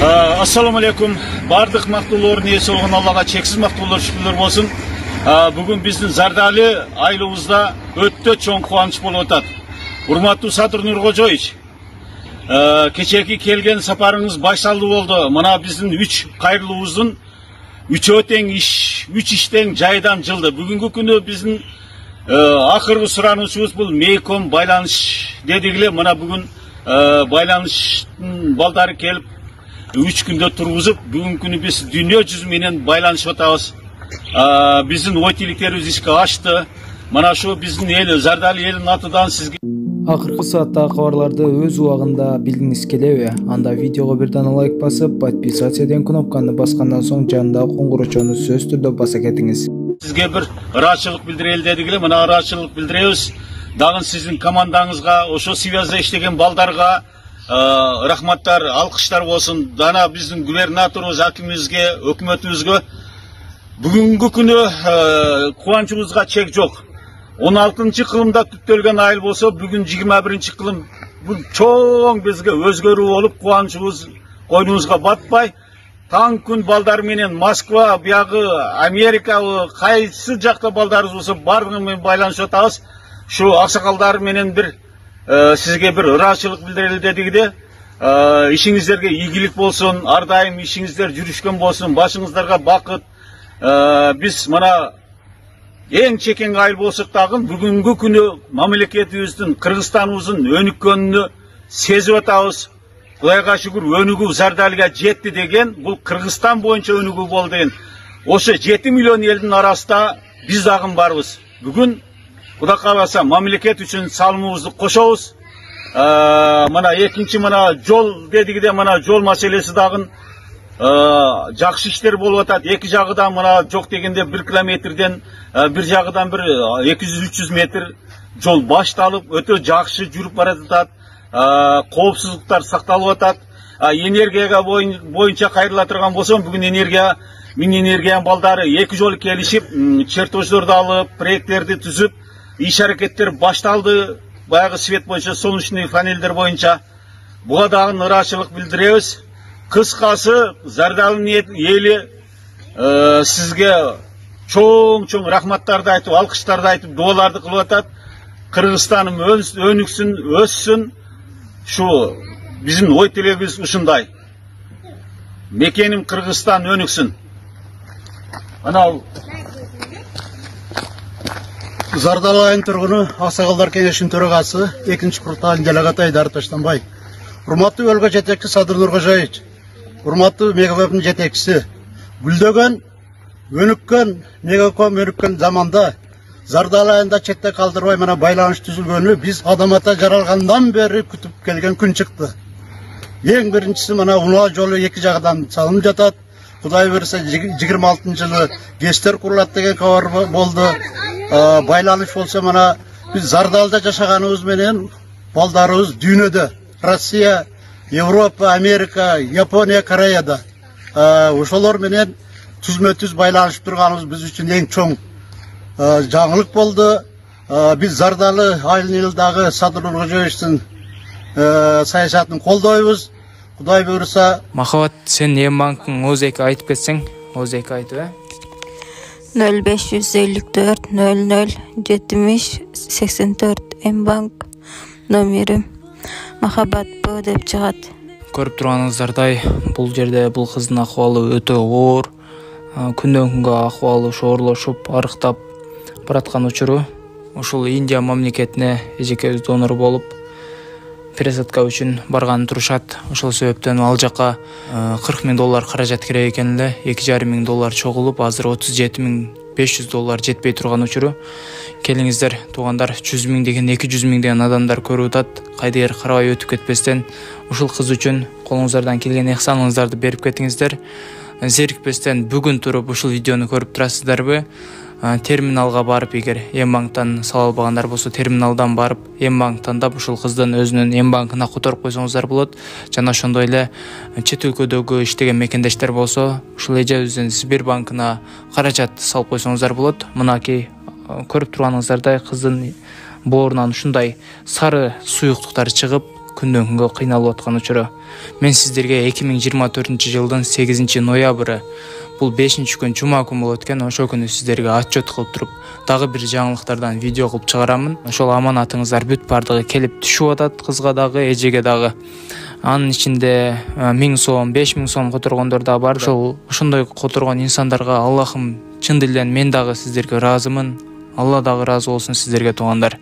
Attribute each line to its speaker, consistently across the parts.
Speaker 1: Assalamu alaikum. Bardық мақтаулар несі olған Аллаға чексіз мақтаулар шүкірлер болсын. Бүгін біздің Зардали айлығызда өтті чоң қуаныш болып отады. Урматтуу Садыр Нуркожоевич, кечеки келген сапарыңыз байсалды болды. Мына біздің 3 қайырлыбыздың 3 іштен жайдан жылды. Бүгінгі күні біздің ақырғы сұранышыбыз бұл мейком байланыш дедігіле. Мына бүгін байланыштың балдары келіп 3 күнде тұрғызып, бүгін күні біз дүние жүзіменен байланышып атабыз. Біздің ой-тиліктеріміз іске ашты. Мана шу біздің ел, Зардали елінің атыдан сізге.
Speaker 2: Ақырғы саатта хабарларды өз уағында білгіңіз келеби? Анда видеоға бірден лайк басып, подписациядан кнопканы басқандан соң жанындағы қоңыраушаны сөз түрде баса кетіңіз.
Speaker 1: Сізге бір ырашылық білдірелі дедігіле, мына ырашылық білдіреміз. Дағын сіздің командаңызға, ошо связда іштеген балдарға рахматтар, алқыштар болсын. Дана біздің губернаторымыз, әкімімізге, өкіметімізге бүгінгі күні қуанышымызға чек жоқ. 16-шы қылымда күттелген айыл болса, бүгін 21-ші қылым бұл чоң бізге өзгеру болып, қуанышымыз қойнымызға батпай, таң күн балдарменен Москва, бияғы Америка, қайсы жақта балдарымыз болса, барлығымен байланысып жатабыз. Шу ақсақалдарменен бір сізге бір ырашылық білдірелі дедігіде, ішіңіздерге игілік болсын, ардайым ішіңіздер жүрішкен болсын, башыңыздарға бақыт. Біз мына ең чекен айыл болсықтағын бүгінгі күні мемлекетіміздің, Қырғызстанымыздың өніккеніне сезіп атабыз. Құдайға шүкір өнігу Зардалиға жетті деген, бұл Қырғызстан бойынша өнігу болды деген. Осы 7 миллион елдің арасында біз дағын барбыз. Бүгін Құда қаласа мемлекет үшін салымымызды қошауыз. Мына екінші мына жол дедігіде, мына жол мәселесі дағын жақсы іштер болып атады. Екі жағыдан мына жоқ дегенде 1 километрден бір жағыдан бір 200-300 метр жол башталып, өте жақсы жүріп бара жатады. Қауіпсіздіктер сақталып атады. Энергияға бойынша қайрыла тұрған болсам, бүгін энергия, Минэнергияның балдары 2 жол келішіп, чертеждерді алып, проекттерді түзіп, иш әрекеттер башталды. Баяғы свет бойынша, солнечный панельдер бойынша. Бұға дағын ырашылық білдіреміз. Қысқасы, Зардали елі сізге чоң рахматтарды айтып, алқыштарды айтып, дуаларды қылып атады. Қырғызстаным өніксін, өссін. Шу біздің ой тілегіміз ұшындай. Мекенім Қырғызстан өніксін. Анау
Speaker 3: Зардали айының тұрғыны Ақсақалдар кеңесінің төрағасы 2-ші құрылтайының делегаты Айдар Таштанбай. Урматтуу өлкө жетекчиси Садыр Нуркожоевич, урматтуу мегавебдин жетекчиси, гүлдөгөн, өнүккөн, мегаком өнүккөн заманда Зардали айында четте калтырбай мына байланыш түзүлгөнү биз адамата жаралгандан бери күтүп келген күн чыкты. Эң биринчиси мына Унаа жолу 2 жагынан салынып жатат. Кудай берсе 26-жылы ГЭСтер курулат деген кабар болду. Байланыш болсо мына биз Зардалда жашаганыбыз менен балдарыбыз дүйнөдө, Россия, Европа, Америка, Япония, Кореяда. Ошолор менен түзмө-түз байланышып турганыбыз биз үчүн эң чоң жаңылык болду. Биз Зардали айылындагы Садыр Нуркожоевичтин саясатын колдойбуз. Кудай буйруса.
Speaker 2: Махабат, сен Эмбанктын озеки айтып кетсең, озеки айтып.
Speaker 4: 0554 00 70 84 Эмбанк номери. Махабат Б деп чыгат.
Speaker 2: Көрүп турганыңыздардай, бул жерде бул кыздын акыбалы өтө оор. Күндөн күнгө акыбалы шоорлошуп, арыктап бараткан учуру. Ушул Индия мамлекетине эжекебиз донор болуп, пересадка үчүн барган турушат. Ошол себептен ал жака $40,000 каражат керек экен эле. $2,500 чогулуп, азыр $37,500 жетпей турган учуру. Келиңиздер, туугандар, 100,000 деген 200,000 деген адамдар көрүп атат. Кайдыгер карабай өтүп кетпестен, ушул кыз үчүн колуңуздардан келген ыхсаныңыздарды берип кетиңиздер. Зерикпестен бүгүн туруп ушул видеону көрүп турасыздарбы? Терминалга барып, эгер Эмбанктан сала албагандар болсо, терминалдан барып, Эмбанктан да ушул кыздын өзүнүн Эмбанкына которуп койсоңуздар болот. Жана ошондой эле чет өлкөдөгү иштеген мекендештер болсо, ушул эжебиздин Сбербанкына каражат салып койсоңуздар болот. Мынакей көрүп турганыңыздардай кыздын боорунан ушундай сары суюктуктар чыгып, күндөн күнгө кыйналып аткан учуру. Мен сиздерге 2024-жылдын 8-ноябры бул 5-күн жума күн болот экен. Ошол күнү сиздерге отчет кылып туруп, дагы бир жаңылыктардан видео кылып чыгарамын. Ошол аманатыңыздар бүт бардыгы келип түшүп атат, кызга дагы, эжеге дагы. Анын ичинде 1000 сом, 5000 сом которгондор да бар. Ошондой которгон инсандарга Аллахым чын дилден мен дагы сиздерге ыраазымын. Алла дагы ыраазы болсун сиздерге туугандар.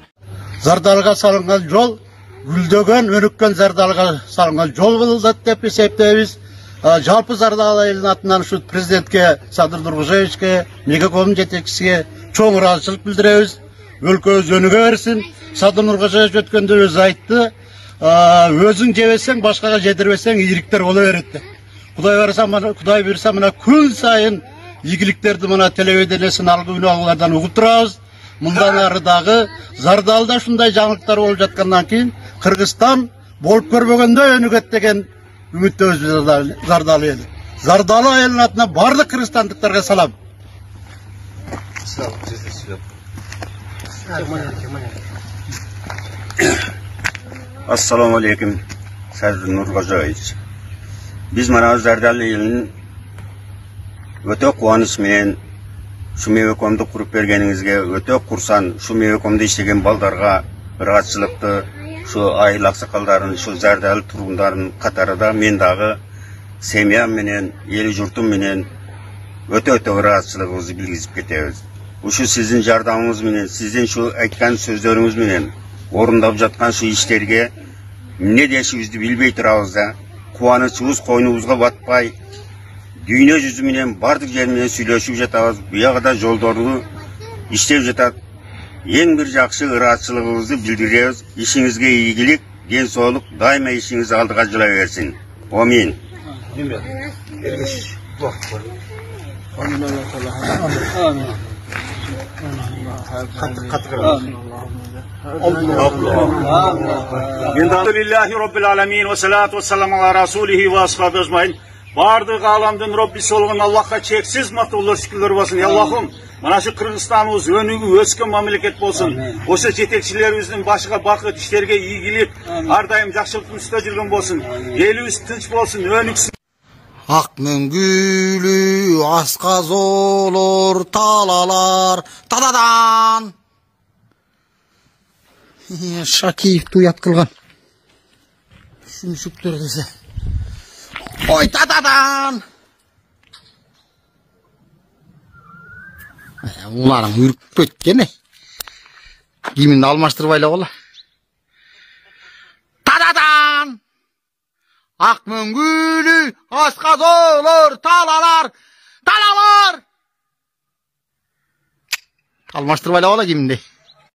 Speaker 3: Зардалга салынган жол гүлдөгөн, өнүккөн зардалга салынган жол болот деп эсептейбиз. Жалпы Зардал айылынын атынан ушу президентке, Садыр Нуркожоевичке, мегаком жетекчисине чоң ыраазычылык билдиребиз. Өлкөбүз өнүгө берсин. Садыр Нуркожоевич өткөндө өзү айтты, өзүң жебесең, башкага жедирбесең, ийгиликтер боло берет деп. Кудай буйрса мына күн сайын ийгиликтерди мына телевидениесин алгылардан угуп турабыз. Мындан ары дагы Зардалда ушундай жаңылыктар болуп жаткандан кийин Кыргызстан болуп көрбөгөндөй өнүгөт деген үмүттөбүз Зардал эли. Зардал айылынын атынан бардык кыргызстандыктарга салам.
Speaker 5: Assalamu alaikum Sardar Nurkожоевич. Biz mana Zardal elinin öte kuvaniç menen şu mevekomdu kurup bergeningizge öte kursan, şu mevekomda işlegen baldarga ıraatçılıkты, şu ayıl aksakalların, şu Zardal turgunların katarıda men dagı semyam menen, eli jurtum menen öte ıraatçılığınızı bilgizip ketebиz. Uşu sizin jardamınız menen, sizin şu aytkan sözlörüңүз menen орындап жатқан şu işlerge ne deşibizdi bilbey turabız da, kuvanычыбыз койнубузга батпай, дүйнө жүзү менен бардык жер менен сүйлөшүп жатабыз. Буягда жолдорду иштеп жатат. Эң бир жакшы ыраатчылыгыбызды билдиребиз. Ишиңизге ийгилик, ден соолук, дайыма ишиңиз алдыга жыла берсин. Амин.
Speaker 1: Elhamdülillahi Rabbil Alamin ve salatu ve selamu ala Rasulihi ve ashabi ecmaîn. Bardıq alamdın Rabbisi olgan Allah'a çeksiz matullar şükürler olsun. Ya Allah'ım, mana şu Kırgızstanımız önügü ösken memleket bolsun. Oşo jetekçilerimizin başka bakıt işlerge ийгилик, ардайым жакшылыктын үстүндө жүргөн болsun. Элибиz тынч болsun, өнүксүн.
Speaker 6: Ак мөңгүлү асказ olur talalar tadadan. Шакиев туят кылган. Шүмшүктөр десе. Ой тadadan. Уларың үрүп кеткен. Кимин алмаштырып айла бола. Tadadan. Ак мөңгүлү асказ olur talalar. Алмаштырып айла бола киминде.